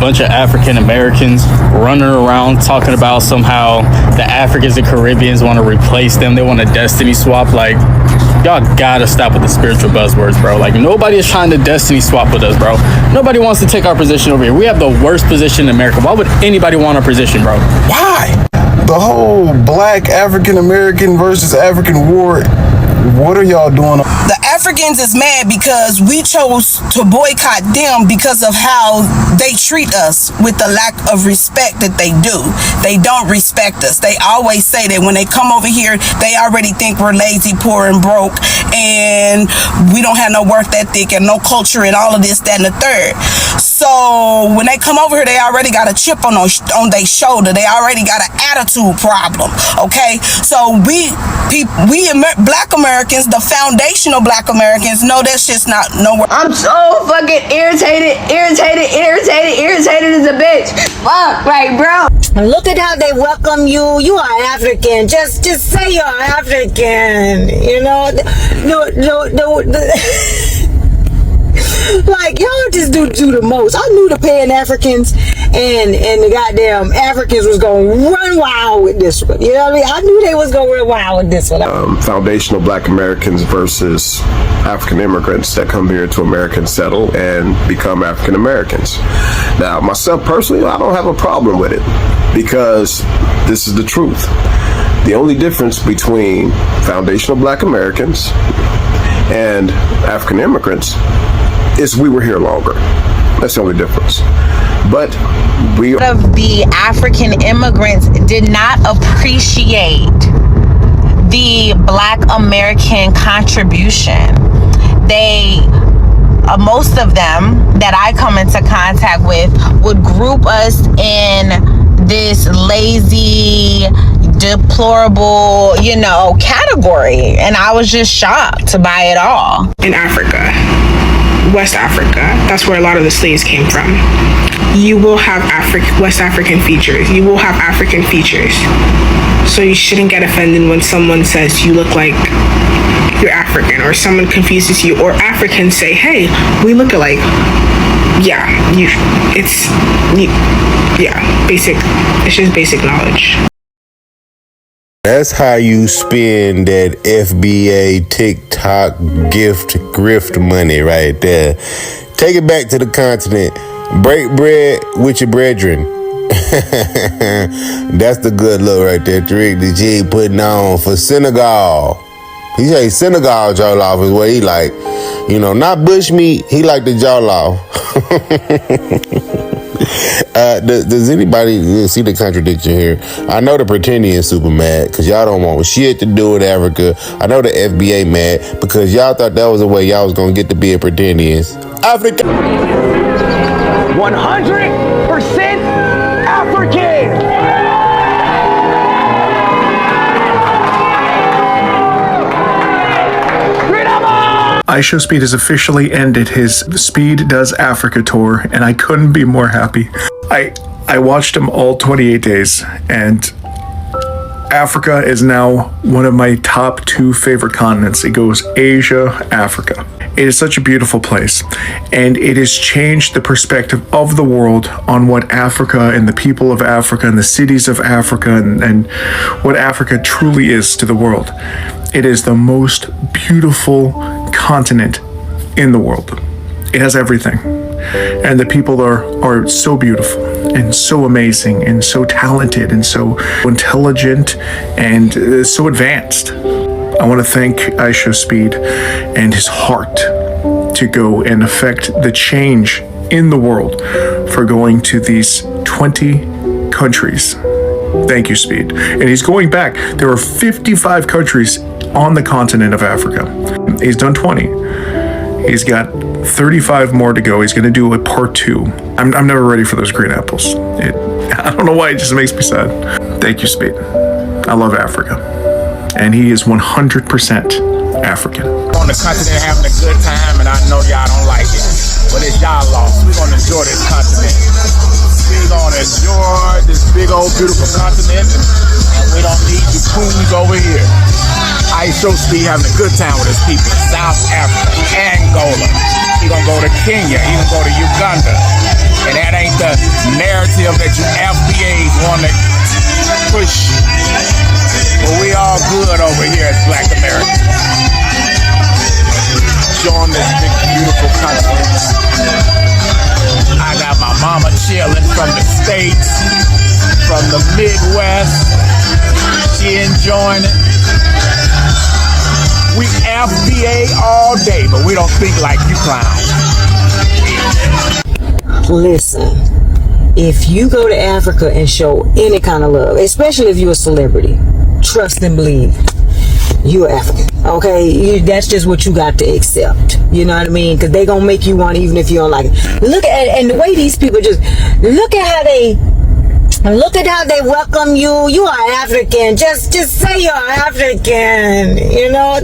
Bunch of African Americans running around talking about somehow the Africans and Caribbeans want to replace them. They want a destiny swap. Like, y'all gotta stop with the spiritual buzzwords, bro. Like, nobody is trying to destiny swap with us, bro. Nobody wants to take our position over here. We have the worst position in America. Why would anybody want our position, bro? Why? The whole black African American versus African war. What are y'all doing? The Africans is mad because we chose to boycott them because of how they treat us with the lack of respect that they do. They don't respect us. They always say that when they come over here, they already think we're lazy, poor, and broke, and we don't have no work ethic and no culture and all of this, that, and the third. So when they come over here, they already got a chip on their shoulder. They already got an attitude problem. Okay, so we Black Americans, the foundational Black Americans, know that shit's not nowhere. I'm so fucking irritated as a bitch. Fuck, right, bro. Look at how they welcome you. You are African. Just say you're African. You know, like, y'all just do the most. I knew the Pan-Africans and the goddamn Africans was gonna run wild with this one. You know what I mean? I knew they was gonna run wild with this one. Foundational Black Americans versus African immigrants that come here to America and settle and become African Americans. Now, myself personally, I don't have a problem with it because this is the truth. The only difference between foundational Black Americans and African immigrants is we were here longer. That's the only difference. But of the African immigrants did not appreciate the Black American contribution. They, most of them that I come into contact with would group us in this lazy, deplorable, category. And I was just shocked by it all. In Africa, West Africa, that's where a lot of the slaves came from. You will have West African features. You will have African features. So you shouldn't get offended when someone says you look like you're African, or someone confuses you, or Africans say, hey, we look alike. It's just basic knowledge. That's how you spend that FBA TikTok grift money right there. Take it back to the continent. Break bread with your brethren. That's the good look right there. Tariq Nasheed putting on for Senegal. He say Senegal jollof is what he like. Not bushmeat. He like the jollof. Does anybody see the contradiction here? I know the pretendians super mad because y'all don't want shit to do with Africa. I know the FBA mad because y'all thought that was the way y'all was gonna get to be a pretendians. Africa. 100% African. IShowSpeed has officially ended his Speed Does Africa tour, and I couldn't be more happy. I watched him all 28 days, and Africa is now one of my top 2 favorite continents. It goes Asia, Africa. It is such a beautiful place, and it has changed the perspective of the world on what Africa and the people of Africa and the cities of Africa and what Africa truly is to the world. It is the most beautiful continent in the world. It has everything. And the people are so beautiful and so amazing and so talented and so intelligent and so advanced. I want to thank IShowSpeed and his heart to go and affect the change in the world for going to these 20 countries. Thank you, Speed. And he's going back. There are 55 countries on the continent of Africa. He's done 20. He's got 35 more to go. He's going to do a part 2. I'm never ready for those green apples. I don't know why, it just makes me sad. Thank you, Speed. I love Africa. And he is 100% African. On the continent having a good time, and I know y'all don't like it, but it's y'all loss. We're going to enjoy this continent. We're going to enjoy this big old beautiful continent, and we don't need you coons over here. IShowSpeed having a good time with his people in South Africa, Angola. He gonna go to Kenya, he gonna go to Uganda. And that ain't the narrative that you FBAs want to push. But we all good over here as Black Americans. Showing this big, beautiful country. I got my mama chilling from the States, from the Midwest. She enjoying it. We FBA all day, but we don't think like you clowns. Listen, if you go to Africa and show any kind of love, especially if you're a celebrity, trust and believe, you're African, okay? That's just what you got to accept. You know what I mean? Because they gonna make you one even if you don't like it. Look at, and the way these people just, look at how they welcome you. You are African. Just say you're African. You know?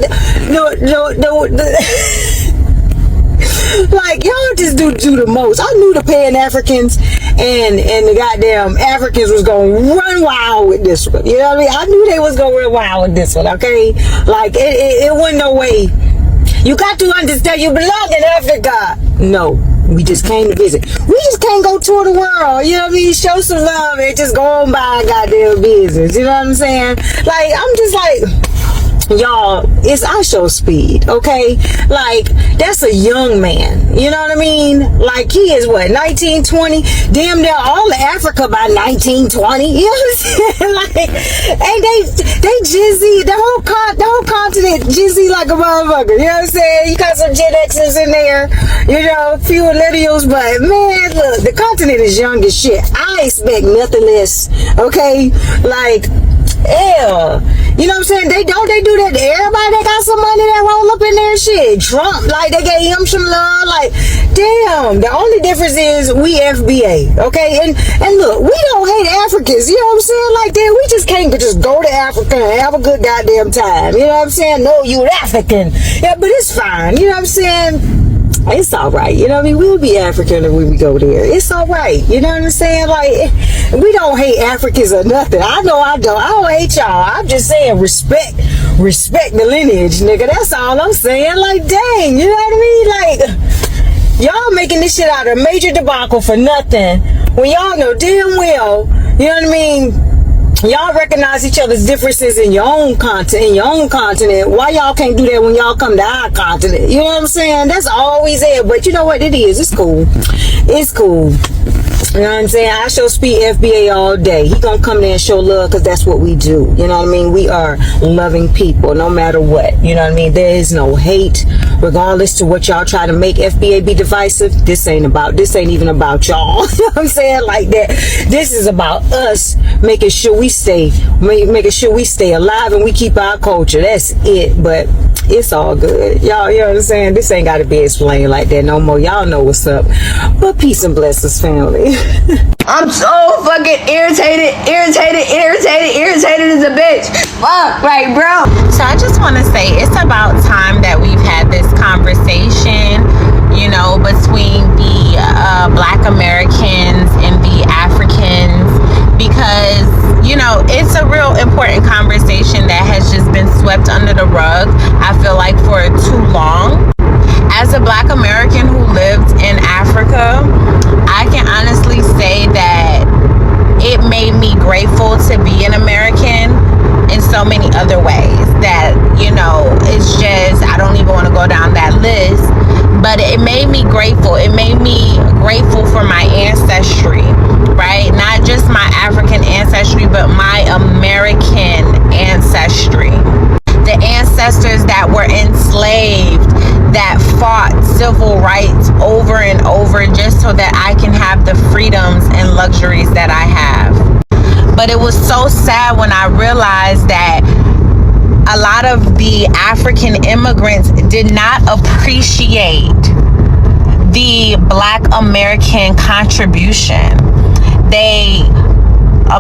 Like, y'all just do the most. I knew the Pan-Africans and the goddamn Africans was gonna run wild with this one. You know what I mean? I knew they was gonna run wild with this one, okay? Like, it wasn't no way. You got to understand, you belong in Africa. No, we just came to visit. We just can't go tour the world, you know what I mean? Show some love and just go on by goddamn business, you know what I'm saying? Like, I'm just like, y'all, it's IShowSpeed, okay? Like, that's a young man, you know what I mean? Like, he is what, 19, 20? Damn near all of Africa by 19, 20, you know what I'm saying? Like, and they jizzy, the whole continent jizzy like a motherfucker, you know what I'm saying? You got some Gen Xers in there, you know, a few millennials, but man, look, the continent is young as shit. I expect nothing less, okay? Like, hell, you know what I'm saying? They do that to everybody that got some money that roll up in there, shit. Trump, like, they gave him some love, like, damn. The only difference is we FBA, okay? And look, we don't hate Africans, you know what I'm saying? Like, damn, we just can't just go to Africa and have a good goddamn time, you know what I'm saying? No, you African. Yeah, but it's fine, you know what I'm saying? It's all right, you know what I mean? We'll be African if we go there. It's all right, you know what I'm saying? Like, we don't hate Africans or nothing. I know I don't hate y'all. I'm just saying respect the lineage, nigga. That's all I'm saying. Like, dang, you know what I mean? Like, y'all making this shit out of a major debacle for nothing when y'all know damn well, you know what I mean? Y'all recognize each other's differences in your own continent. Why y'all can't do that when y'all come to our continent? You know what I'm saying? That's always there. But you know what it is? It's cool. It's cool. You know what I'm saying? IShowSpeed FBA all day. He gonna come there and show love because that's what we do. You know what I mean? We are loving people no matter what. You know what I mean? There is no hate. Regardless to what y'all try to make FBA be divisive, this ain't even about y'all. You know what I'm saying? Like that. This is about us making sure we stay alive and we keep our culture. That's it. But it's all good. Y'all, you know what I'm saying? This ain't gotta be explained like that no more. Y'all know what's up. But peace and blessings, family. I'm so fucking irritated as a bitch. Fuck, like, bro. So I just want to say it's about time that we've had this conversation, you know, between the Black Americans and the Africans, because, you know, it's a real important conversation that has just been swept under the rug, I feel like, for too long. As a Black American who lived in Africa, I can honestly say that it made me grateful to be an American in so many other ways that, you know, it's just, I don't even want to go down that list, but it made me grateful. It made me grateful for my ancestry, right? Not just my African ancestry, but my American ancestry. The ancestors that were enslaved, that fought civil rights over and over just so that I can have the freedoms and luxuries that I have. But it was so sad when I realized that a lot of the African immigrants did not appreciate the Black American contribution.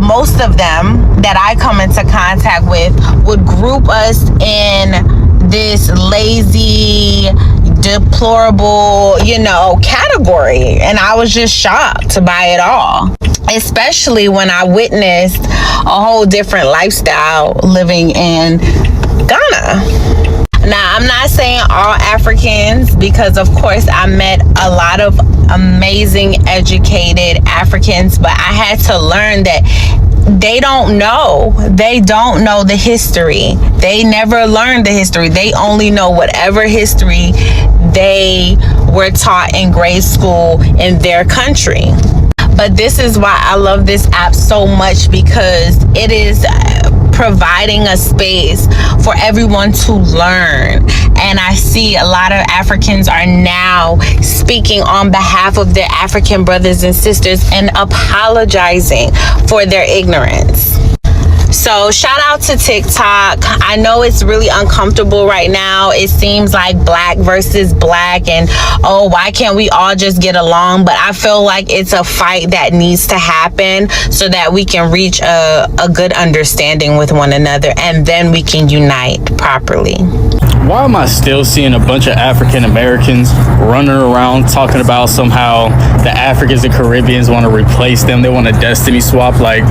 Most of them that I come into contact with would group us in this lazy, deplorable, you know, category. And I was just shocked by it all. especially when I witnessed a whole different lifestyle living in Ghana. Now, I'm not saying all Africans, because of course I met a lot of amazing educated Africans, but I had to learn that they don't know the history. They never learned the history. They only know whatever history they were taught in grade school in their country. But this is why I love this app so much, because it is providing a space for everyone to learn. And I see a lot of Africans are now speaking on behalf of their African brothers and sisters and apologizing for their ignorance. So shout out to TikTok. I know it's really uncomfortable right now. It seems like black versus black, and oh, why can't we all just get along? But I feel like it's a fight that needs to happen so that we can reach a good understanding with one another, and then we can unite properly. Why am I still seeing a bunch of African Americans running around talking about somehow the Africans and Caribbeans want to replace them? They want a destiny swap. Like,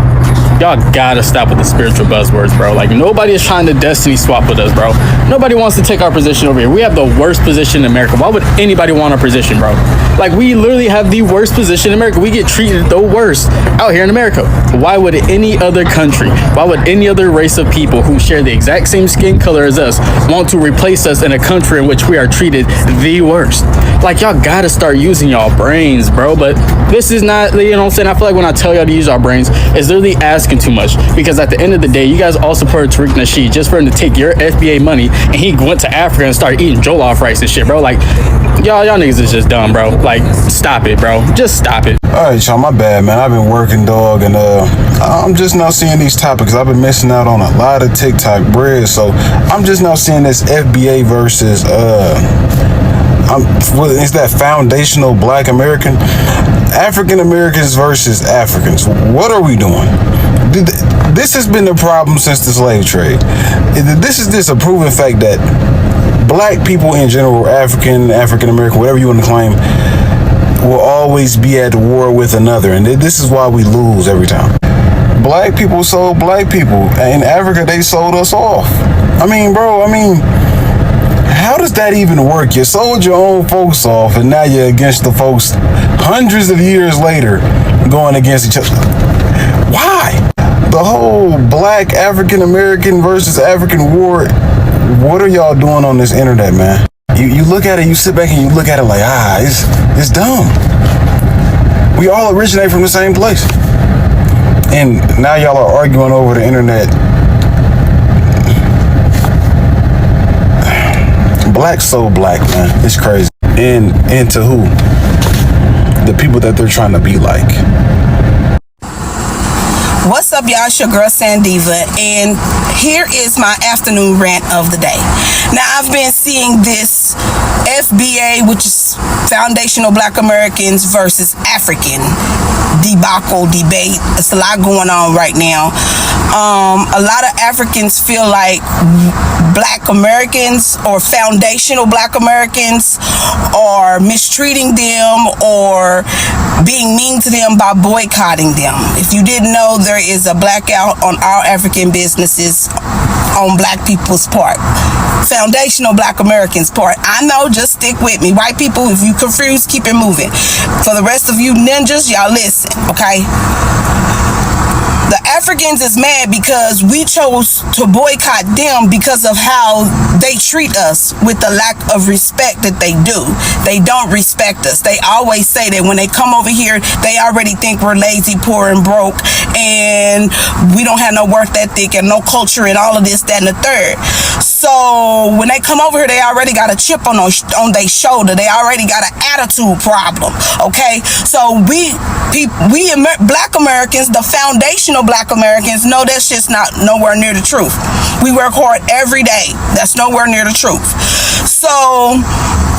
y'all gotta stop with the spiritual buzzwords, bro. Like, nobody is trying to destiny swap with us, bro. Nobody wants to take our position over here. We have the worst position in America. Why would anybody want our position, bro? Like, we literally have the worst position in America. We get treated the worst out here in America. Why would any other country, why would any other race of people who share the exact same skin color as us want to replace us in a country in which we are treated the worst? Like, y'all gotta start using y'all brains, bro. But this is not, you know what I'm saying? I feel like when I tell y'all to use our brains, it's literally asking too much, because at the end of the day, you guys all supported Tariq Nasheed just for him to take your FBA money, and he went to Africa and started eating jollof rice and shit, bro. Like, y'all niggas is just dumb, bro. Like, stop it, bro. Just stop it. All right, y'all, my bad, man. I've been working, dog, and I'm just now seeing these topics. I've been missing out on a lot of TikTok bread, so I'm just now seeing this FBA versus is that foundational Black American? African Americans versus Africans. What are we doing? This has been the problem since the slave trade. This is a proven fact that black people in general, African American, whatever you want to claim, will always be at war with another. And this is why we lose every time. Black people sold black people. In Africa, they sold us off. I mean, bro, how does that even work? You sold your own folks off, and now you're against the folks hundreds of years later going against each other. Why? The whole black African American versus African war, what are y'all doing on this internet, man? You look at it, you sit back and you look at it like, it's dumb. We all originate from the same place. And now y'all are arguing over the internet. Black's so black, man. It's crazy. And to who? The people that they're trying to be like. What's up, y'all? It's your girl Sandiva, and here is my afternoon rant of the day. Now, I've been seeing this FBA, which is Foundational Black Americans versus African debacle debate. It's a lot going on right now. A lot of Africans feel like Black Americans or foundational Black Americans are mistreating them or being mean to them by boycotting them. If you didn't know, there is a blackout on all African businesses on black people's part. Foundational Black Americans part. I know, just stick with me. White people, if you confused, keep it moving. For the rest of you ninjas, y'all listen, okay? The Africans is mad because we chose to boycott them because of how they treat us with the lack of respect that they do. They don't respect us. They always say that when they come over here, they already think we're lazy, poor, and broke, and we don't have no work ethic and no culture and all of this, that, and the third. So when they come over here, they already got a chip on their shoulder. They already got an attitude problem, okay? So we Black Americans, the foundational Black Americans, know that shit's not nowhere near the truth. We work hard every day. That's nowhere near the truth. So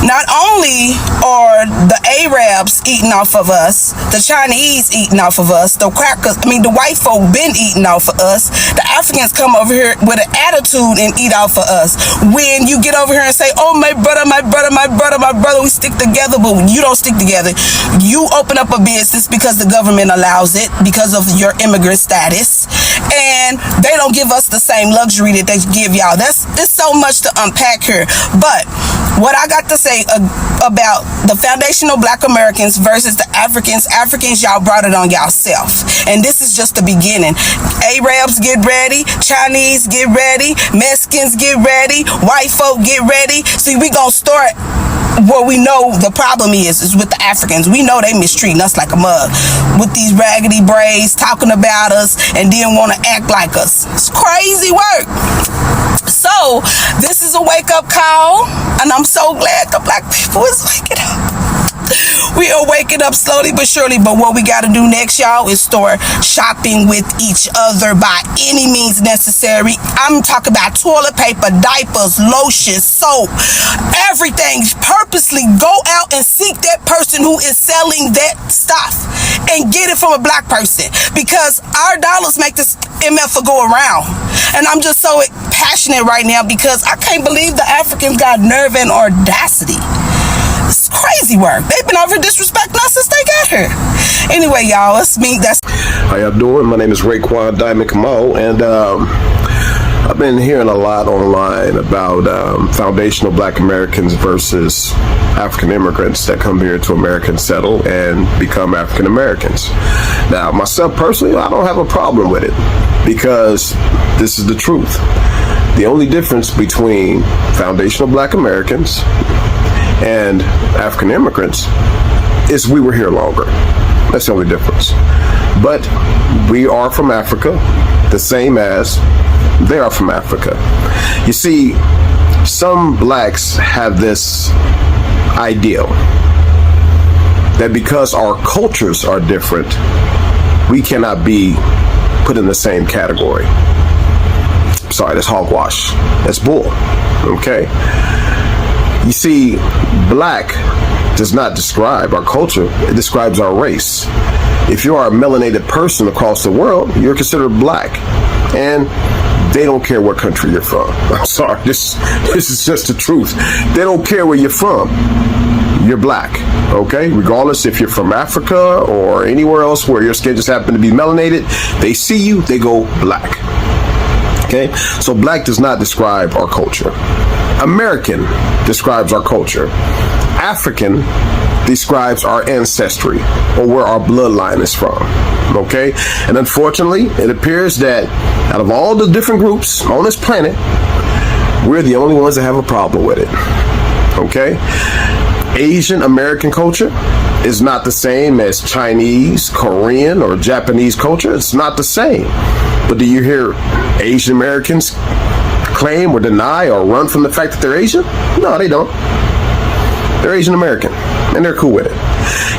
Not only are the Arabs eating off of us, the Chinese eating off of us, the white folk been eating off of us, the Africans come over here with an attitude and eat off of us. When you get over here and say, oh, my brother, we stick together, but you don't stick together. You open up a business because the government allows it, because of your immigrant status, and they don't give us the same luxury that they give y'all. There's so much to unpack here. But what I got to say about the foundational Black Americans versus the Africans, y'all brought it on y'allself. And this is just the beginning. Arabs, get ready. Chinese, get ready. Mexicans, get ready. White folk, get ready. See, we gonna start where we know the problem is with the Africans. We know they mistreating us like a mug with these raggedy braids, talking about us, and then want to act like us. It's crazy work. So this is a wake-up call, and I'm so glad the Black people is waking up. We are waking up slowly but surely, but what we got to do next, y'all, is start shopping with each other by any means necessary. I'm talking about toilet paper, diapers, lotion, soap, everything. Purposely go out and seek that person who is selling that stuff and get it from a Black person, because our dollars make this MF go around. And I'm just so passionate right now because I can't believe the Africans got nerve and audacity. It's crazy work. They've been over disrespecting us since they got here. Anyway, y'all, it's me. How y'all doing? My name is Raekwon Diamond Kamal, and I've been hearing a lot online about foundational Black Americans versus African immigrants that come here to America and settle and become African Americans. Now, myself personally, I don't have a problem with it, because this is the truth. The only difference between foundational Black Americans and African immigrants is we were here longer. That's the only difference. But we are from Africa, the same as they are from Africa. You see, some Blacks have this ideal that because our cultures are different, we cannot be put in the same category. Sorry, that's hogwash. That's bull. Okay? You see, Black does not describe our culture, it describes our race. If you are a melanated person across the world, you're considered Black. And they don't care what country you're from. I'm sorry, this is just the truth. They don't care where you're from. You're Black, okay? Regardless if you're from Africa or anywhere else where your skin just happen to be melanated, they see you, they go Black. Okay? So Black does not describe our culture. American describes our culture. African describes our ancestry, or where our bloodline is from. Okay? And unfortunately, it appears that out of all the different groups on this planet, we're the only ones that have a problem with it. Okay? Asian American culture is not the same as Chinese, Korean, or Japanese culture. It's not the same. But do you hear Asian Americans claim or deny or run from the fact that they're Asian? No, they don't. They're Asian American, and they're cool with it.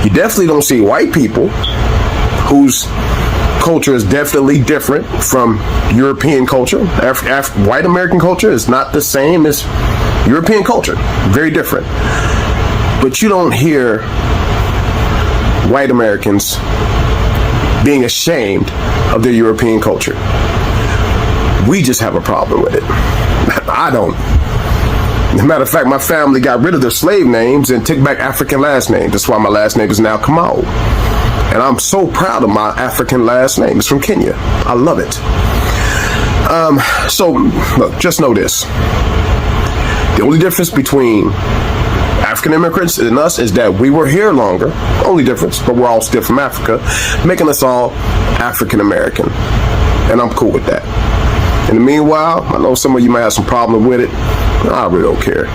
You definitely don't see white people whose culture is definitely different from European culture. White American culture is not the same as European culture. Very different. But you don't hear white Americans being ashamed of their European culture. We just have a problem with it. I don't. As a matter of fact, my family got rid of their slave names and took back African last names. That's why my last name is now Kamal. And I'm so proud of my African last name. It's from Kenya. I love it. So, look, just know this. The only difference between African immigrants and us is that we were here longer. Only difference, but we're all still from Africa, making us all African American. And I'm cool with that. In the meanwhile, I know some of you might have some problem with it. I really don't care.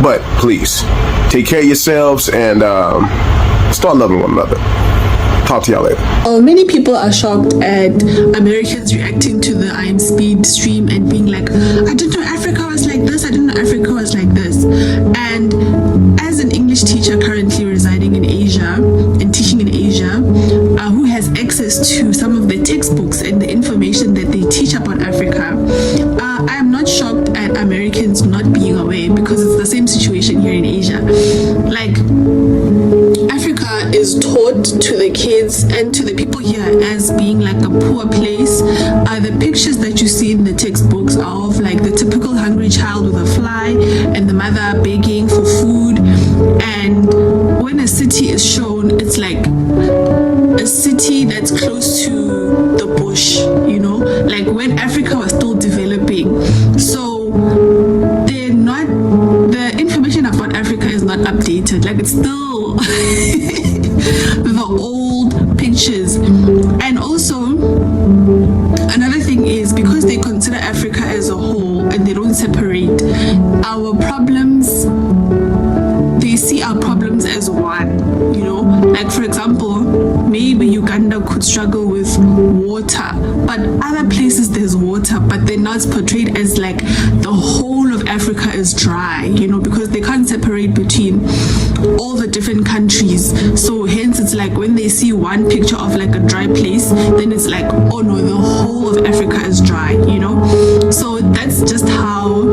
But please, take care of yourselves and start loving one another. Talk to y'all later. Many people are shocked at Americans reacting to the IShowSpeed stream and being like, I didn't know Africa was like this, I didn't know Africa was like this. And as an English teacher currently residing in Asia and teaching in Asia, who has access to some of the textbooks and the information that they teach about Africa, I am not shocked at Americans not being aware, because it's the same situation here in Asia. to the people here as being like a poor place. The pictures that you see in the textbooks are of like the typical hungry child with a fly and the mother begging for food. And when a city is shown, it's like a city that's close to the bush, you know, like when Africa was still developing. So they're not, the information about Africa is not updated, like it's still the old pictures. And also another thing is, because they consider Africa as a whole and they don't separate our problems, they see our problems as one, you know, like for example, maybe Uganda could struggle with water, but other places there's water, but they're not portrayed as like the whole of Africa is dry, you know, because they can't separate between all the different countries. So hence it's like when they see one picture of like a dry place, then it's like, oh no, the whole of Africa is dry, you know. So that's just how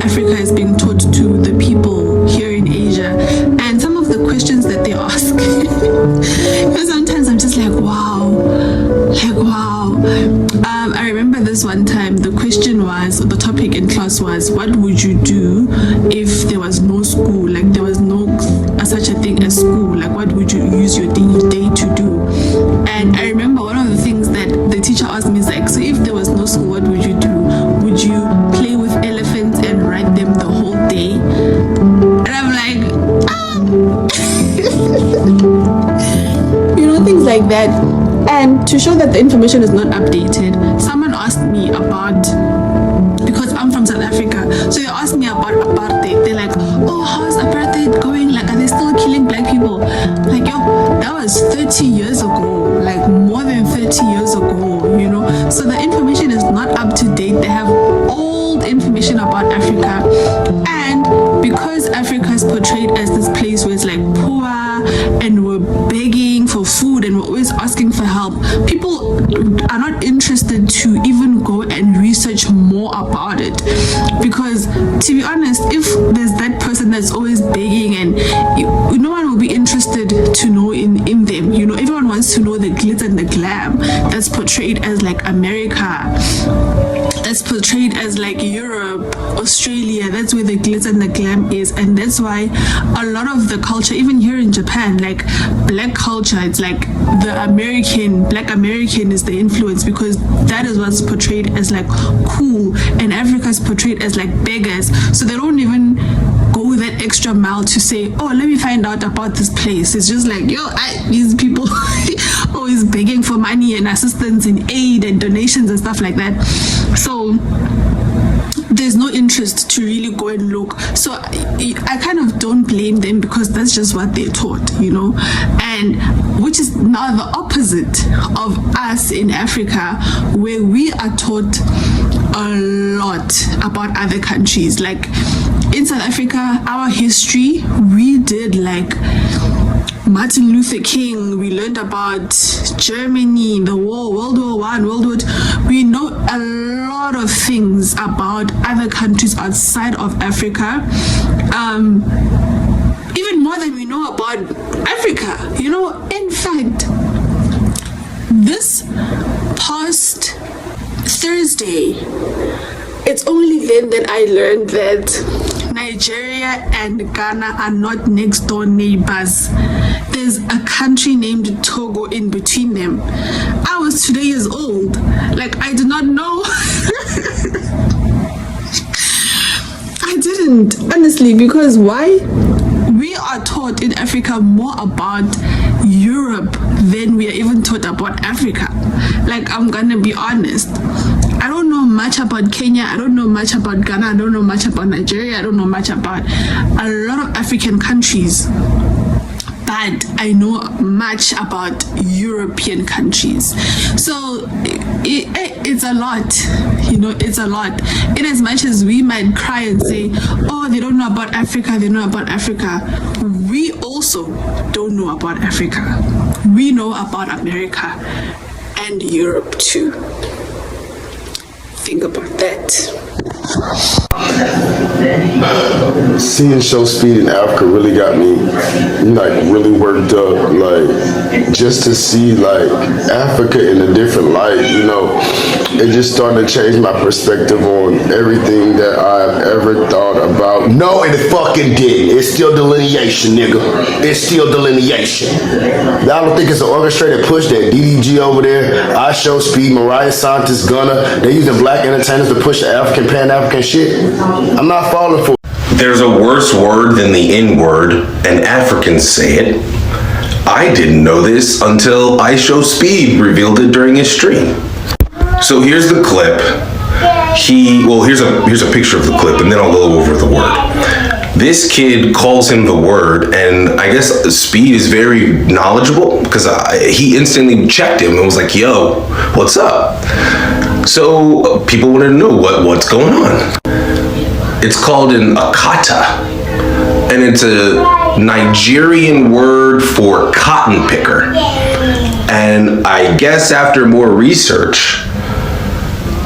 Africa is being taught to the people here in Asia. And some of the questions that they ask, because sometimes I'm just like wow. I remember this one time, the question was, the topic in class was, what would you do if there was no school, like there was no such a thing as school, like what would you use your day to do? And I remember one of the things that the teacher asked me is like, so if there was no school, what would you do? Would you play with elephants and ride them the whole day? And I'm like, you know, things like that. And to show that the information is not updated, someone asked me about, because I'm from South Africa, so they asked me about apartheid. They're like, oh, how's apartheid going? Like, are they still killing black people? Like, yo, that was 30 years ago, like more than 30 years ago, you know? So the information is not up to date. They have old information about Africa. And because Africa is portrayed as this place where it's like poor and we're begging for food and we're always asking for help, people are not interested to even go and research more about it. Because to be honest, if there's that person that's always begging, and no one will be interested to know in them, you know, everyone wants to know the glitz and the glam that's portrayed as like America, that's portrayed as like Europe, Australia. That's where the glitz and the glam is. And that's why a lot of the culture, even here in Japan, like black culture, it's like the black American is the influence, because that is what's portrayed as like cool, and Africa is portrayed as like beggars. So they don't even go that extra mile to say, oh, let me find out about this place. It's just like, yo, these people always begging for money and assistance and aid and donations and stuff like that. So there's no interest to really go and look. So I kind of don't blame them, because that's just what they're taught, you know, and which is now the opposite of us in Africa, where we are taught a lot about other countries. Like in South Africa, our history, we did like Martin Luther King, we learned about Germany, the war, World War I, World War II. We know a lot of things about other countries outside of Africa, even more than we know about Africa. You know, in fact, this past Thursday, it's only then that I learned that Nigeria and Ghana are not next door neighbors. There's a country named Togo in between them. I was 2 years old. Like, I did not know. I didn't, honestly, because why? We are taught in Africa more about Europe than we are even taught about Africa. Like, I'm gonna be honest. I don't know much about Kenya. I don't know much about Ghana. I don't know much about Nigeria. I don't know much about a lot of African countries. But I know much about European countries. So it's a lot, you know, it's a lot. In as much as we might cry and say, oh, they don't know about Africa, they know about Africa. We also don't know about Africa. We know about America and Europe too. think about that? Seeing IShowSpeed in Africa really got me really worked up, just to see Africa in a different light, it just started to change my perspective on everything that I've ever thought about. No, it fucking didn't. It's still delineation, nigga. It's still delineation. I don't think it's an orchestrated push that DDG over there, IShowSpeed, Mariah Santos, Gunna, they're using black entertainers to push the African, Pan-African shit. I'm not falling for it. There's a worse word than the N-word, and Africans say it. I didn't know this until IShowSpeed revealed it during his stream. So here's the clip. Here's a picture of the clip, and then I'll go over the word. This kid calls him the word, and I guess Speed is very knowledgeable because he instantly checked him and was like, "Yo, what's up?" So people wanted to know what's going on. It's called an akata, and it's a Nigerian word for cotton picker. And I guess after more research,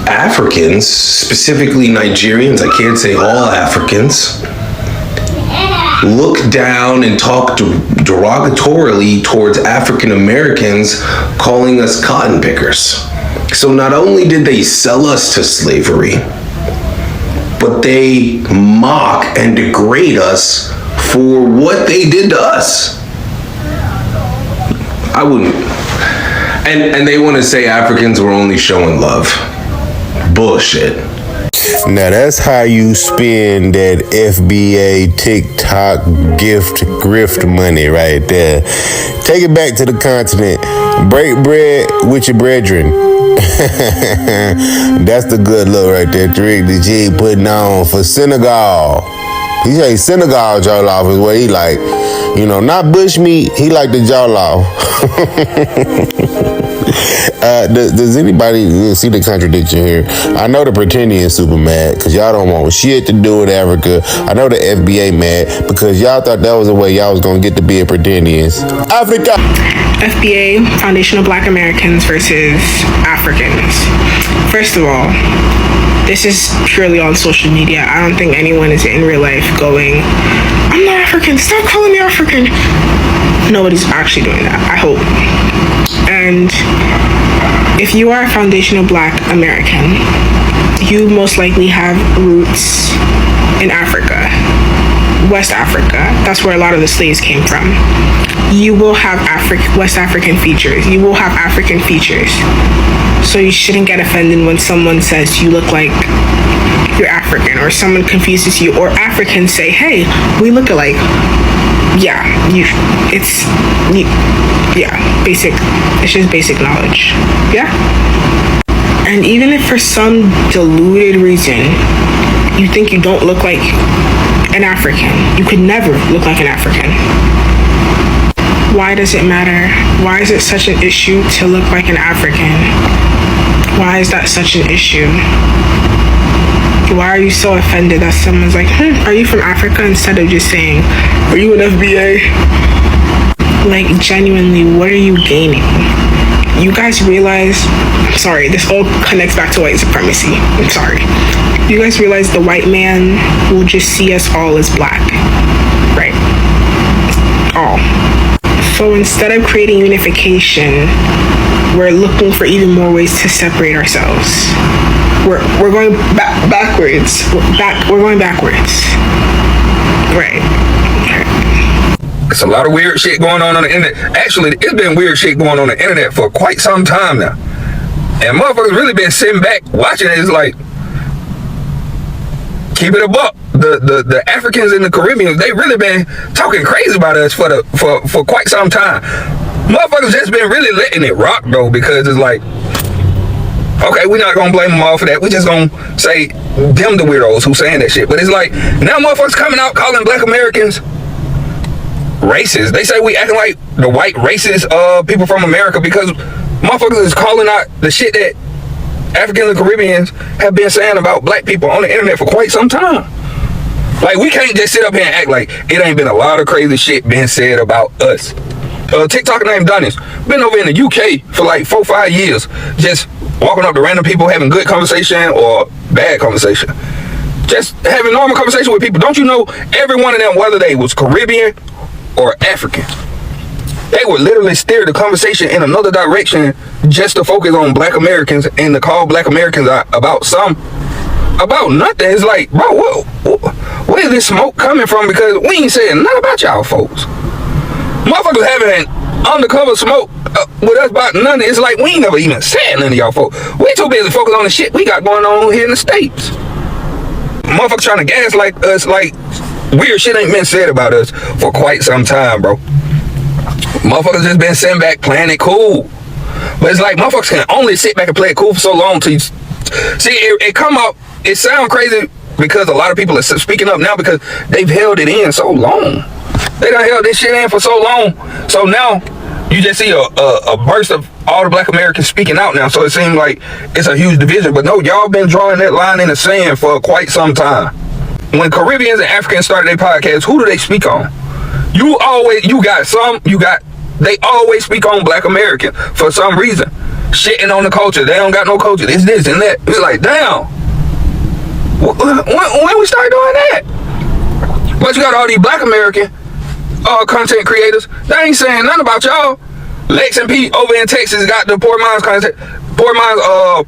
Africans, specifically Nigerians, I can't say all Africans, look down and talk derogatorily towards African Americans, calling us cotton pickers. So not only did they sell us to slavery, but they mock and degrade us for what they did to us. I wouldn't. And they want to say Africans were only showing love. Bullshit. Now that's how you spend that FBA TikTok grift money right there. Take it back to the continent. Break bread with your brethren. That's the good look right there. Tariq Nasheed putting on for Senegal. He say Senegal jollof is what he like. Not bush meat. He like the jollof. Does anybody see the contradiction here? I know the Pretendians super mad because y'all don't want shit to do with Africa. I know the FBA mad because y'all thought that was the way y'all was gonna get to be a Pretendians. Africa! FBA, Foundation of Black Americans versus Africans. First of all, this is purely on social media. I don't think anyone is in real life going, "I'm not African, stop calling me African." Nobody's actually doing that, I hope. And if you are a foundational Black American, you most likely have roots in Africa, West Africa. That's where a lot of the slaves came from. You will have West African features. You will have African features. So you shouldn't get offended when someone says you look like you're African, or someone confuses you, or Africans say, "Hey, we look alike." Yeah, basic. It's just basic knowledge. Yeah. And even if for some deluded reason you think you don't look like an African, you could never look like an African. Why does it matter? Why is it such an issue to look like an African? Why is that such an issue? Why are you so offended that someone's like, are you from Africa? Instead of just saying, are you an FBA? Like, genuinely, what are you gaining? You guys realize, I'm sorry, this all connects back to white supremacy. I'm sorry. You guys realize the white man will just see us all as Black, right? All. So instead of creating unification, we're looking for even more ways to separate ourselves. We're going backwards. We're going backwards. Right. It's a lot of weird shit going on the internet. Actually, it's been weird shit going on the internet for quite some time now. And motherfuckers really been sitting back watching it. It's like, keep it a buck. The Africans and the Caribbeans, they really been talking crazy about us for quite some time. Motherfuckers just been really letting it rock though, because it's like, okay, we're not gonna blame them all for that. We're just gonna say them the weirdos who saying that shit. But it's like, now motherfuckers coming out calling Black Americans racist. They say we acting like the white racist people from America because motherfuckers is calling out the shit that Africans and Caribbeans have been saying about Black people on the internet for quite some time. Like, we can't just sit up here and act like it ain't been a lot of crazy shit being said about us. TikTok named Dennis been over in the UK for like 4-5 years, just walking up to random people having good conversation or bad conversation. Just having normal conversation with people. Don't you know every one of them, whether they was Caribbean or African, they would literally steer the conversation in another direction just to focus on Black Americans and to call Black Americans out about nothing. It's like, bro, where is this smoke coming from? Because we ain't saying nothing about y'all folks. Motherfuckers having undercover smoke with us about nothing. It's like we ain't never even said none of y'all folks. We too busy focused on the shit we got going on here in the States. Motherfuckers trying to gaslight us like weird shit ain't been said about us for quite some time, bro. Motherfuckers just been sitting back playing it cool. But it's like motherfuckers can only sit back and play it cool for so long till you see it come out. It sound crazy because a lot of people are speaking up now because they've held it in so long. They done held this shit in for so long. So now you just see a burst of all the Black Americans speaking out now. So it seems like it's a huge division. But no, y'all been drawing that line in the sand for quite some time. When Caribbeans and Africans started their podcasts, who do they speak on? They always speak on Black American for some reason. Shitting on the culture. They don't got no culture. It's this and that. It's like, damn. When we start doing that? But you got all these Black American content creators. They ain't saying nothing about y'all. Lex and Pete over in Texas got the Poor Minds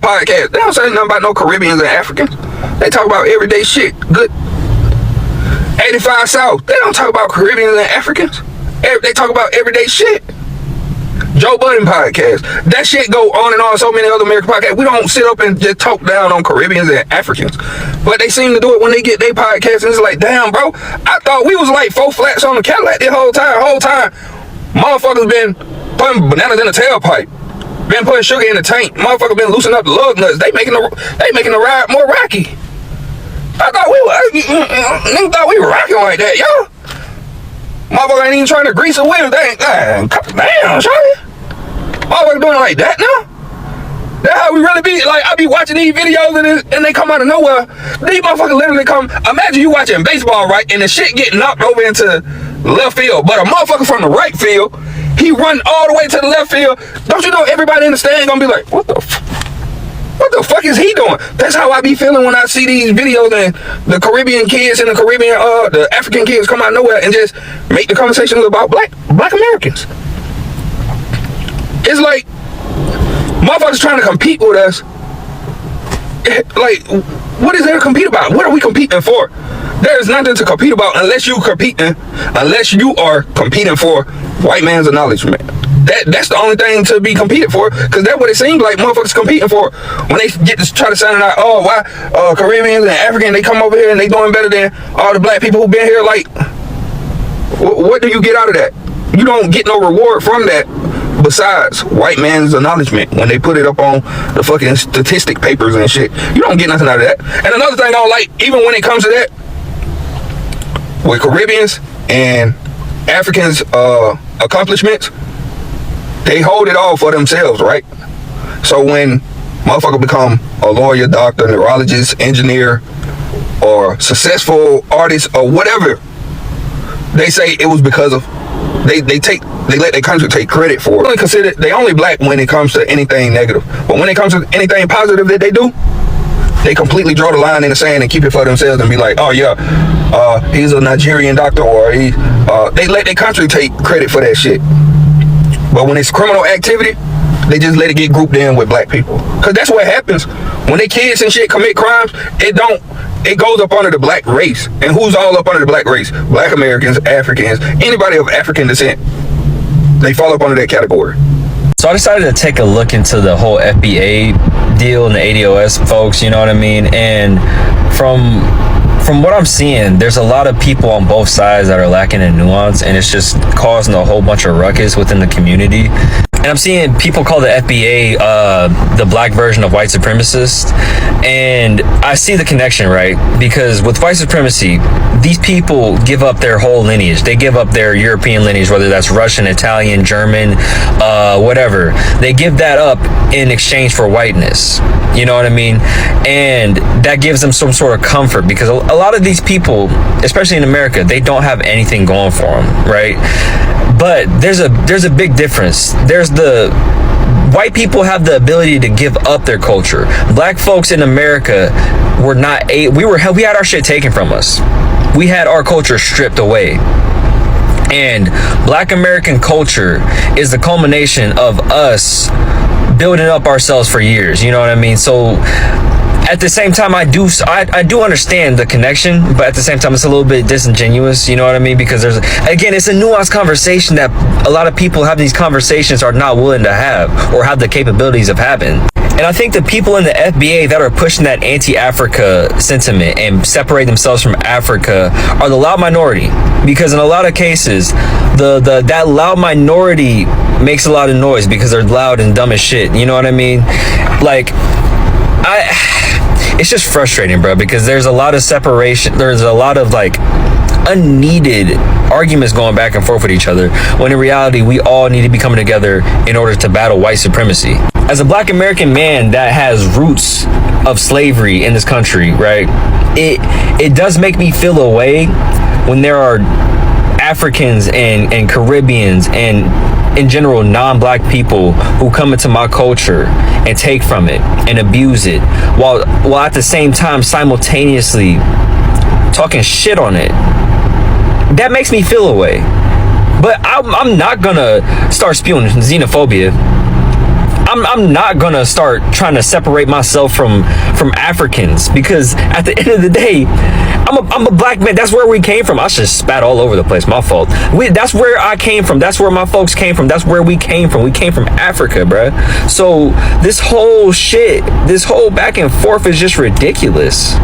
podcast. They don't say nothing about no Caribbeans and Africans. They talk about everyday shit. Good. 85 South. They don't talk about Caribbeans and Africans. They talk about everyday shit. Joe Budden podcast. That shit go on and on. So many other American podcasts. We don't sit up and just talk down on Caribbeans and Africans. But they seem to do it when they get their podcasts. And it's like, damn, bro. I thought we was like 4 flats on the Cadillac the whole time. Motherfuckers been putting bananas in the tailpipe. Been putting sugar in the tank. Motherfuckers been loosening up the lug nuts. They making the ride more rocky. I thought we were rocking like that, yo. Motherfucker ain't even trying to grease a wheel. Damn, shawty. Motherfucker doing it like that now? That's how we really be. Like, I be watching these videos and they come out of nowhere. These motherfuckers literally come. Imagine you watching baseball, right? And the shit get knocked over into left field. But a motherfucker from the right field, he run all the way to the left field. Don't you know everybody in the stand gonna be like, what the fuck is he doing? That's how I be feeling when I see these videos and the Caribbean kids and the African kids come out of nowhere and just make the conversations about black Americans. It's like motherfuckers trying to compete with us. Like, what is there to compete about? What are we competing for? There is nothing to compete about unless you are competing for white man's acknowledgement. That's the only thing to be competed for, because that's what it seems like motherfuckers competing for when they get to try to sound out, oh, why Caribbeans and African, they come over here and they doing better than all the black people who been here. Like, what do you get out of that? You don't get no reward from that besides white man's acknowledgement when they put it up on the fucking statistic papers and shit. You don't get nothing out of that. And another thing I don't like, even when it comes to that, with Caribbeans and Africans accomplishments, they hold it all for themselves, right? So when motherfucker become a lawyer, doctor, neurologist, engineer, or successful artist or whatever, they say it was because of they let their country take credit for it. They only black when it comes to anything negative, but when it comes to anything positive that they do, they completely draw the line in the sand and keep it for themselves and be like, oh yeah, he's a Nigerian doctor, or they let their country take credit for that shit. But when it's criminal activity, they just let it get grouped in with black people. Cause that's what happens when they kids and shit commit crimes. It goes up under the black race. And who's all up under the black race? Black Americans, Africans, anybody of African descent. They fall up under that category. So I decided to take a look into the whole FBA deal and the ADOS folks, you know what I mean? And from what I'm seeing, there's a lot of people on both sides that are lacking in nuance, and it's just causing a whole bunch of ruckus within the community. And I'm seeing people call the FBA the black version of white supremacist. And I see the connection, right? Because with white supremacy, these people give up their whole lineage. They give up their European lineage, whether that's Russian, Italian, German, whatever. They give that up in exchange for whiteness. You know what I mean? And that gives them some sort of comfort, because a lot of these people, especially in America, they don't have anything going for them, right? But there's a big difference. There's the white people have the ability to give up their culture. Black folks in America were not we had our shit taken from us. We had our culture stripped away. And Black American culture is the culmination of us building up ourselves for years, you know what I mean? So at the same time, I do understand the connection, but at the same time, it's a little bit disingenuous, you know what I mean? Because it's a nuanced conversation that a lot of people have these conversations are not willing to have or have the capabilities of having. And I think the people in the FBA that are pushing that anti-Africa sentiment and separate themselves from Africa are the loud minority, because in a lot of cases, that loud minority makes a lot of noise because they're loud and dumb as shit. You know what I mean? Like, it's just frustrating, bro, because there's a lot of separation. There's a lot of like unneeded arguments going back and forth with each other, when in reality, we all need to be coming together in order to battle white supremacy. As a Black American man that has roots of slavery in this country, right, it does make me feel a way when there are Africans and Caribbeans and in general non-Black people who come into my culture and take from it and abuse it, while at the same time simultaneously talking shit on it. That makes me feel a way. But I'm not gonna start spewing xenophobia. I'm not gonna start trying to separate myself from Africans, because at the end of the day, I'm a Black man. That's where we came from. I just spat all over the place. My fault. That's where I came from. That's where my folks came from. That's where we came from. We came from Africa, bruh. So this whole shit, this whole back and forth is just ridiculous.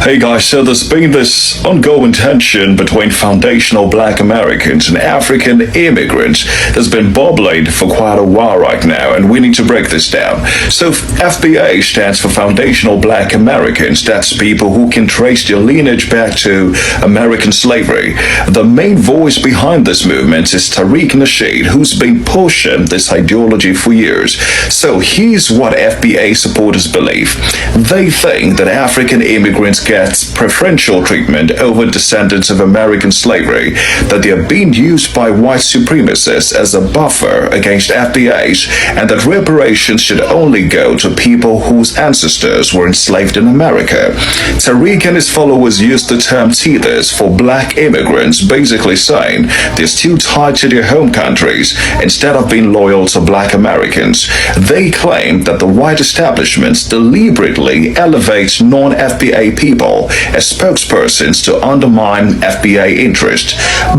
Hey guys, so there's been this ongoing tension between foundational Black Americans and African immigrants that's been bubbling for quite a while right now, and we need to break this down. So FBA stands for Foundational Black Americans. That's people who can trace their lineage back to American slavery. The main voice behind this movement is Tariq Nasheed, who's been pushing this ideology for years. So here's what FBA supporters believe. They think that African immigrants get preferential treatment over descendants of American slavery, that they are being used by white supremacists as a buffer against FBAs, and that reparations should only go to people whose ancestors were enslaved in America. Tariq and his followers use the term teethers for Black immigrants, basically saying they're still tied to their home countries instead of being loyal to Black Americans. They claim that the white establishment deliberately elevates non-FBA people as spokespersons to undermine FBA interest.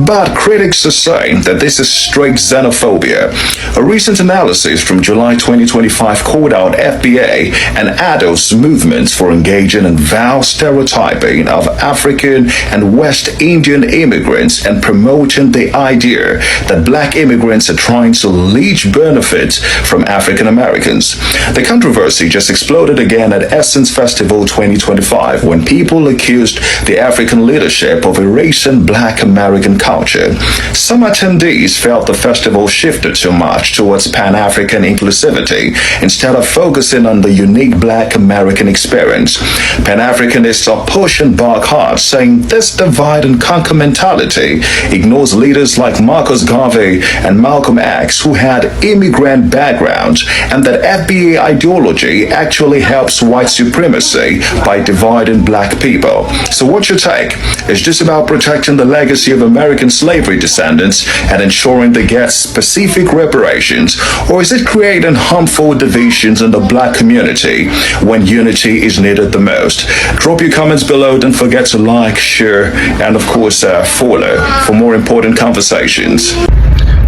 But critics are saying that this is straight xenophobia. A recent analysis from July 2025 called out FBA and ADOS movements for engaging in vile stereotyping of African and West Indian immigrants and promoting the idea that Black immigrants are trying to leech benefits from African Americans. The controversy just exploded again at Essence Festival 2025 when people accused the African leadership of erasing Black American culture. Some attendees felt the festival shifted too much towards Pan-African inclusivity instead of focusing on the unique Black American experience. Pan-Africanists are pushing back hard, saying this divide and conquer mentality ignores leaders like Marcus Garvey and Malcolm X, who had immigrant backgrounds, and that FBA ideology actually helps white supremacy by dividing Black people. So what's your take? Is this about protecting the legacy of American slavery descendants and ensuring they get specific reparations, or is it creating harmful divisions in the Black community when unity is needed the most? Drop your comments below. Don't forget to like, share, and of course follow for more important conversations.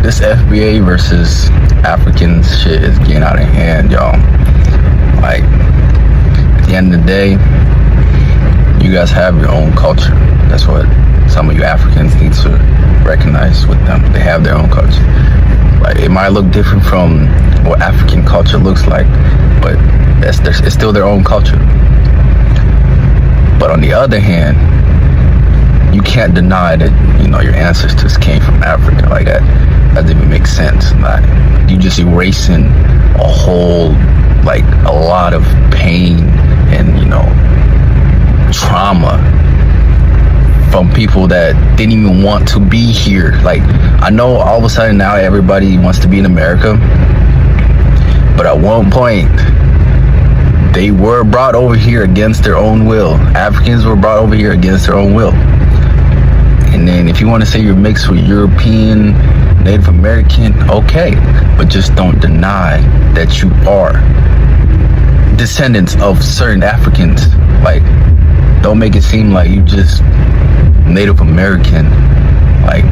This FBA versus Africans shit is getting out of hand, y'all. Like, at the end of the day, you guys have your own culture. That's what some of you Africans need to recognize with them. They have their own culture. Like, it might look different from what African culture looks like, but it's still their own culture. But on the other hand, you can't deny that, you know, your ancestors came from Africa. Like, that doesn't even make sense. Like, you just erasing a whole, like, a lot of pain and, you know, trauma from people that didn't even want to be here. Like, I know all of a sudden now everybody wants to be in America, But at one point, they were brought over here against their own will. Africans were brought over here against their own will. And then if you want to say you're mixed with European, Native American, okay. But just don't deny that you are descendants of certain Africans. Like, don't make it seem like you just Native American. Like,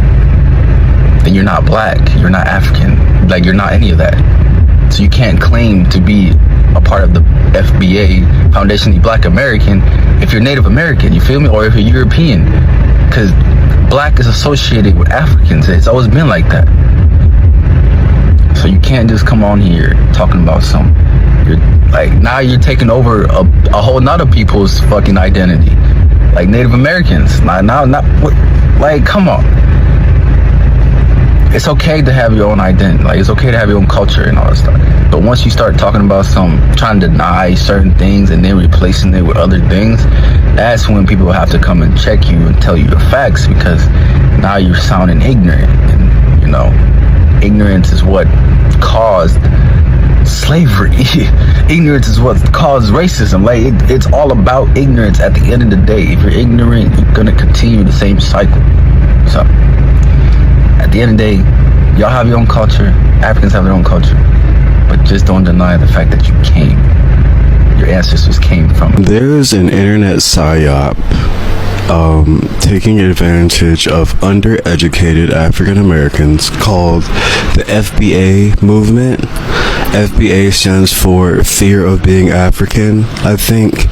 then you're not black, you're not African. Like, you're not any of that. So you can't claim to be a part of the FBA, Foundationally Black American, if you're Native American, you feel me? Or if you're European. Because black is associated with Africans. It's always been like that. So you can't just come on here talking about now you're taking over a whole nother people's fucking identity. Like Native Americans. Like, come on. It's okay to have your own identity. Like, it's okay to have your own culture and all that stuff. But once you start talking about trying to deny certain things and then replacing it with other things, that's when people have to come and check you and tell you the facts, because now you're sounding ignorant. And, you know, ignorance is what caused slavery. Ignorance is what caused racism. Like, it's all about ignorance at the end of the day. If you're ignorant, you're gonna continue the same cycle. So at the end of the day, y'all have your own culture, Africans have their own culture, but just don't deny the fact that your ancestors came from. There's an internet psyop taking advantage of undereducated African Americans called the FBA movement. FBA stands for Fear of Being African, I think,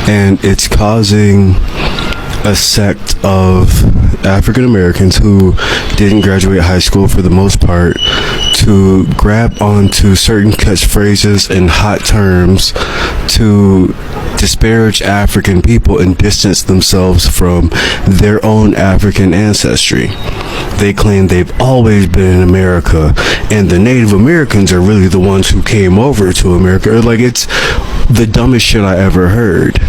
and it's causing a sect of African Americans who didn't graduate high school for the most part to grab onto certain catchphrases and hot terms to disparage African people and distance themselves from their own African ancestry. They claim they've always been in America, and the Native Americans are really the ones who came over to America. Like, it's the dumbest shit I ever heard.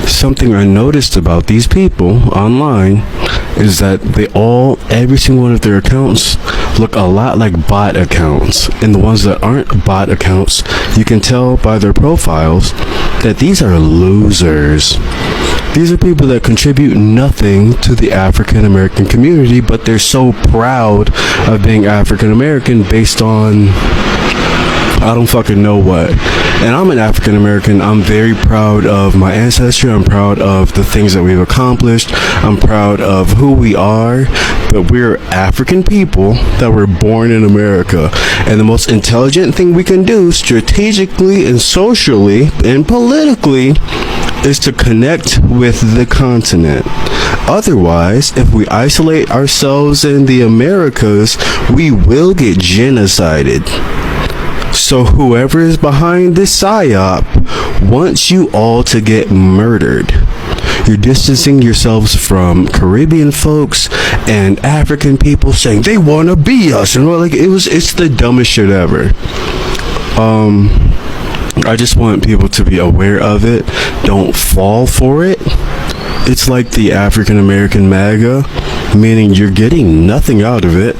Something I noticed about these people online is that every single one of their accounts look a lot like bot accounts. And the ones that aren't bot accounts, you can tell by their profiles that these are losers. These are people that contribute nothing to the African American community, but they're so proud of being African American based on I don't fucking know what. And I'm an African American. I'm very proud of my ancestry. I'm proud of the things that we've accomplished. I'm proud of who we are. But we're African people that were born in America. And the most intelligent thing we can do strategically and socially and politically is to connect with the continent. Otherwise, if we isolate ourselves in the Americas, we will get genocided. So whoever is behind this psyop wants you all to get murdered. You're distancing yourselves from Caribbean folks and African people saying they want to be us, and it's the dumbest shit ever. I just want people to be aware of it. Don't fall for it. It's like the African American MAGA, meaning you're getting nothing out of it.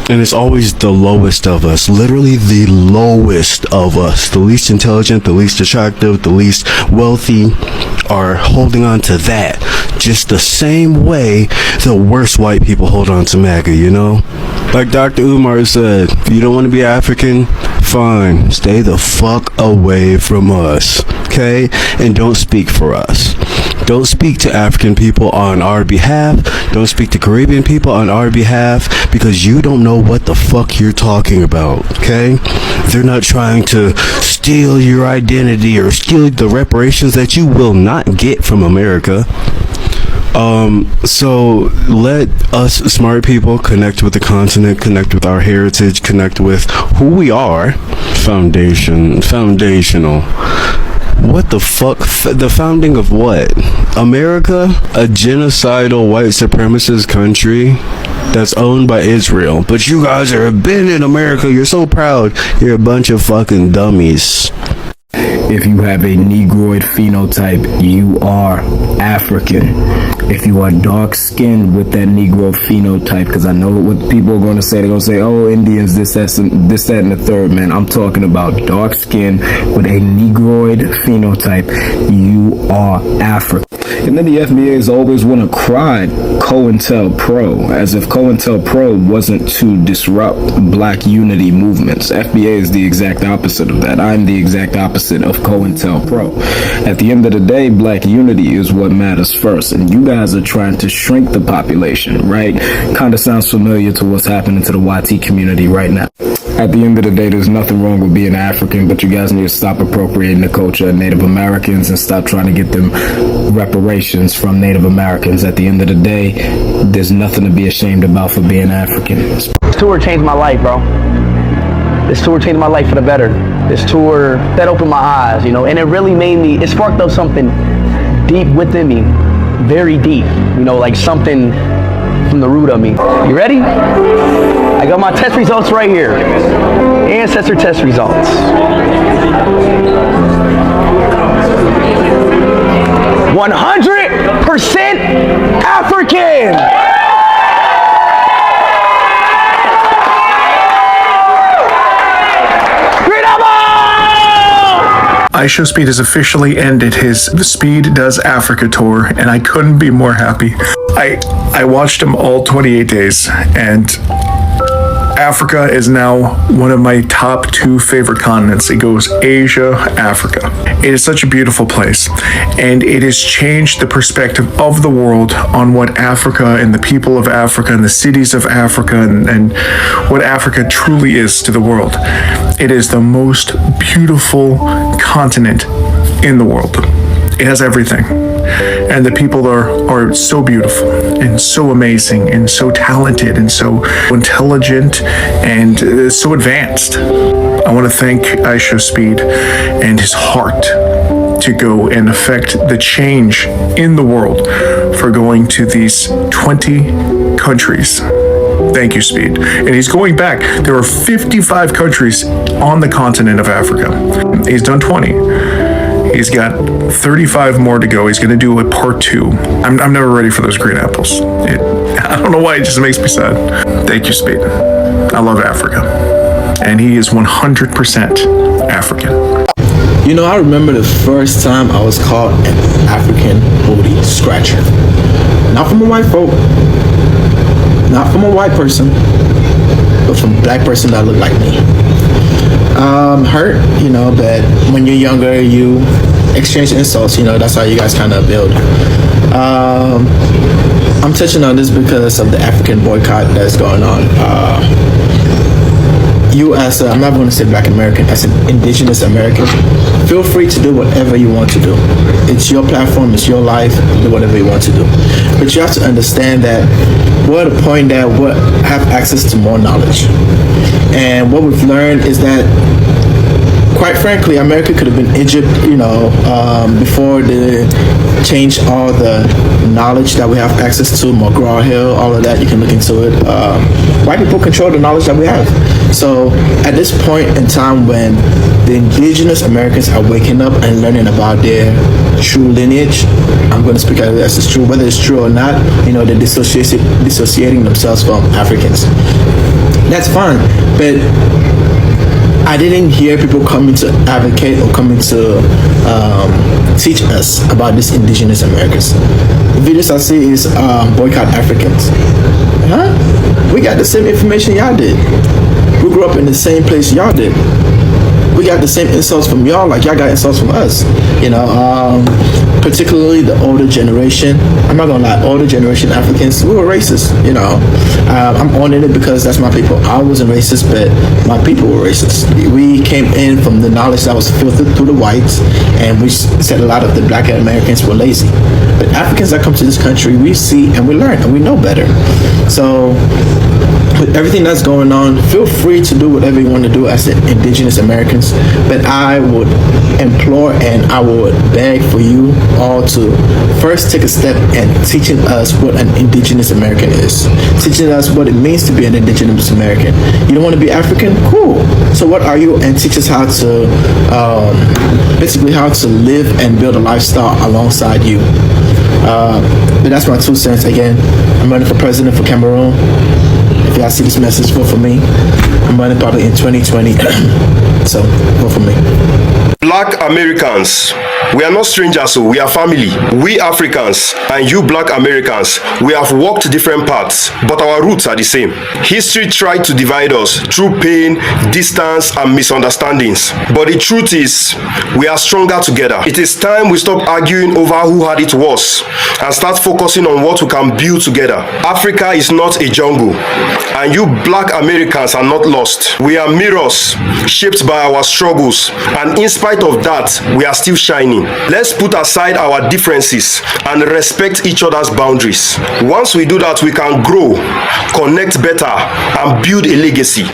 And it's always the lowest of us, literally the lowest of us, the least intelligent, the least attractive, the least wealthy are holding on to that just the same way the worst white people hold on to MAGA, you know? Like Dr. Umar said, if you don't want to be African, fine, stay the fuck away from us, okay? And don't speak for us. Don't speak to African people on our behalf. Don't speak to Caribbean people on our behalf, because you don't know what the fuck you're talking about, okay? They're not trying to steal your identity or steal the reparations that you will not get from America. So let us smart people connect with the continent, connect with our heritage, connect with who we are. Foundational. What the fuck? The founding of what? America? A genocidal white supremacist country that's owned by Israel. But you guys have been in America. You're so proud. You're a bunch of fucking dummies. If you have a Negroid phenotype, you are African. If you are dark-skinned with that Negro phenotype, because I know what people are going to say. They're going to say, oh, Indians, this, that, and the third. Man, I'm talking about dark-skinned with a Negroid phenotype. You are African. And then the FBAs always want to cry COINTELPRO, as if COINTELPRO wasn't to disrupt black unity movements. FBA is the exact opposite of that. I'm the exact opposite of COINTELPRO. At the end of the day, black unity is what matters first, and you guys are trying to shrink the population, right? Kind of sounds familiar to what's happening to the YT community right now. At the end of the day, there's nothing wrong with being African, but you guys need to stop appropriating the culture of Native Americans and stop trying to get them reparations from Native Americans. At the end of the day, there's nothing to be ashamed about for being African. This tour changed my life, bro. This tour changed my life for the better. This tour, that opened my eyes, you know, and it really made me, it sparked up something deep within me, very deep, you know, like something from the root of me. You ready? I got my test results right here. Ancestry test results. 100% African! IShowSpeed has officially ended his Speed Does Africa tour, and I couldn't be more happy. I watched him all 28 days, and Africa is now one of my top 2 favorite continents. It goes Asia, Africa. It is such a beautiful place, and it has changed the perspective of the world on what Africa and the people of Africa and the cities of Africa and what Africa truly is to the world. It is the most beautiful continent in the world. It has everything. And the people are so beautiful and so amazing and so talented and so intelligent and so advanced. I want to thank IShowSpeed and his heart to go and affect the change in the world for going to these 20 countries. Thank you, Speed. And he's going back. There are 55 countries on the continent of Africa. He's done 20. He's got 35 more to go. He's going to do a part 2. I'm never ready for those green apples. I don't know why, it just makes me sad. Thank you, Speed. I love Africa. And he is 100% African. You know, I remember the first time I was called an African booty scratcher. Not from a white folk, not from a white person, but from a black person that looked like me. Hurt, you know, but when you're younger, you exchange insults, you know, that's how you guys kind of build. I'm touching on this because of the African boycott that's going on. You as I'm not going to say black American, as an indigenous American, feel free to do whatever you want to do. It's your platform, it's your life, do whatever you want to do. But you have to understand that we're at a point that we have access to more knowledge. And what we've learned is that, quite frankly, America could have been Egypt, you know, before they changed all the knowledge that we have access to, McGraw-Hill, all of that, you can look into it. White people control the knowledge that we have. So at this point in time when the indigenous Americans are waking up and learning about their true lineage, I'm going to speak as it's true, whether it's true or not, you know, they're dissociating themselves from Africans. That's fine, but I didn't hear people coming to advocate or coming to teach us about these indigenous Americans. The videos I see is boycott Africans. Huh? We got the same information y'all did. We grew up in the same place y'all did. We got the same insults from y'all like y'all got insults from us. You know, particularly the older generation. I'm not gonna lie, older generation Africans, we were racist, you know. I'm owning it because that's my people. I wasn't racist, but my people were racist. We came in from the knowledge that was filtered through the whites, and we said a lot of the black Americans were lazy. But Africans that come to this country, we see and we learn and we know better. So with everything that's going on, feel free to do whatever you want to do as indigenous Americans, but I would implore and I would beg for you all to first take a step in teaching us what an indigenous American is, teaching us what it means to be an indigenous American. You don't want to be African? Cool. So what are you? And teach us how to, basically how to live and build a lifestyle alongside you. But that's my 2 cents. Again, I'm running for president for Cameroon. If y'all see this message, vote for me. I'm running probably in 2020. So vote for me. Black Americans, we are not strangers, so we are family. We Africans and you Black Americans, we have walked different paths, but our roots are the same. History tried to divide us through pain, distance, and misunderstandings. But the truth is, we are stronger together. It is time we stop arguing over who had it worse and start focusing on what we can build together. Africa is not a jungle, and you Black Americans are not lost. We are mirrors shaped by our struggles, and in spite of that, we are still shining. Let's put aside our differences and respect each other's boundaries. Once we do that, we can grow, connect better, and build a legacy.